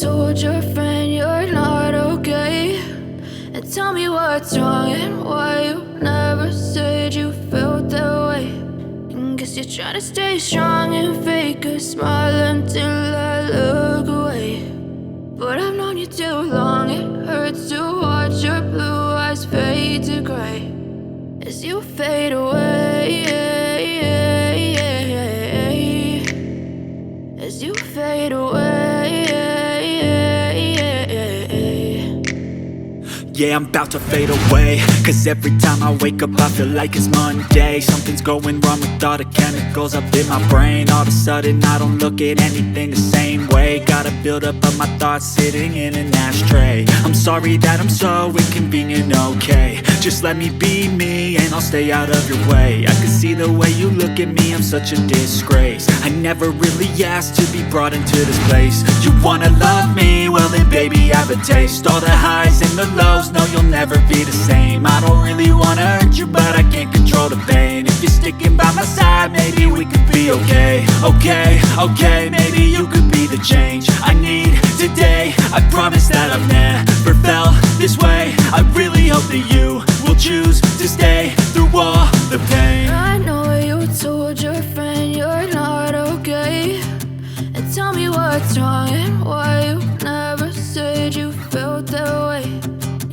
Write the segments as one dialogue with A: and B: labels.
A: told your friend you're not okay, and tell me what's wrong and why you never said you felt that way. And guess you're trying to stay strong and fake a smile until I look away. But I've known you too long, it hurts to watch your blue eyes fade to gray as you fade away, as you fade away.
B: Yeah, I'm about to fade away, cause every time I wake up I feel like it's Monday. Something's going wrong with all the chemicals up in my brain. All of a sudden I don't look at anything the same way. Gotta build up of my thoughts sitting in an ashtray. I'm sorry that I'm so inconvenient, okay. Just let me be me and I'll stay out of your way. I can see the way you look at me, I'm such a disgrace. I never really asked to be brought into this place. You wanna love me? Well then baby I have a taste. All the highs and the lows, no you'll never be the same. I don't really wanna hurt you but I can't control the pain. If you're sticking by my side maybe we could be okay. Okay, maybe you could be the change I need today. I promise that I've never felt this way. I really hope that you will choose to stay through all the pain.
A: I know you told your friend you're not okay, and tell me what's wrong and why you never said you felt that way.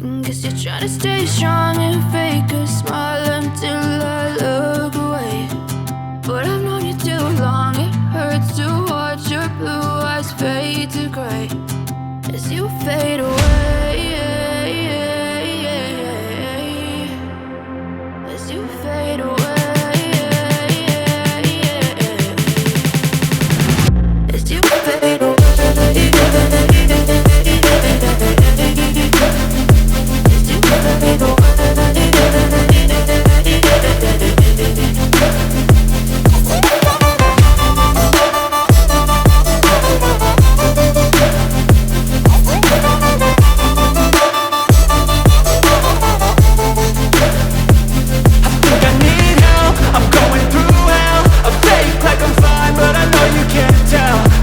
A: And guess you're trying to stay strong and fake a smile until I look away. But I've known you too long, it hurts to watch your blue eyes fade to gray as you fade away, as you fade away, as you fade away.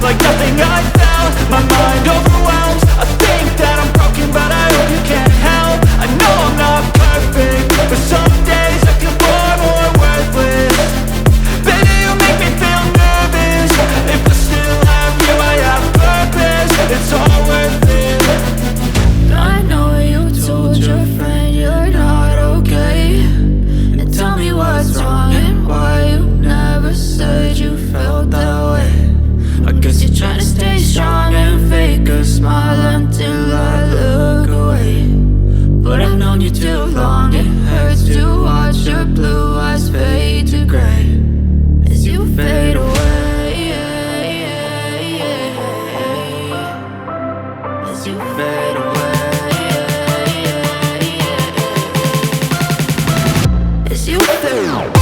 B: Like nothing I felt, my mind overwhelmed. I think that I'm broken but I hope you can't help. I know I'm not perfect, but some days I feel far more worthless. Baby, you make me feel nervous. If I still have you, I have purpose. It's all worth it.
A: I know you told your friend you're not okay, and tell me what's wrong and why you never said you felt that way. I guess you're trying to stay strong and fake a smile until I look away. But I've known you too long, it hurts to watch your blue eyes fade to gray as you fade away, as you fade away, as you fade away.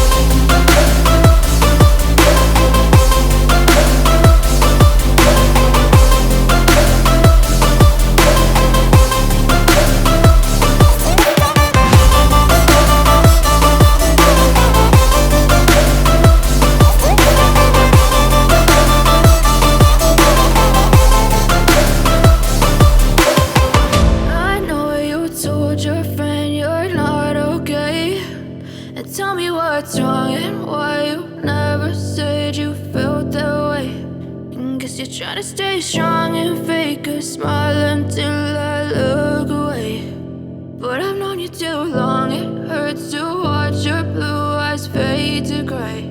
A: Tell me what's wrong and why you never said you felt that way. And guess you're trying to stay strong and fake a smile until I look away. But I've known you too long, it hurts to watch your blue eyes fade to gray.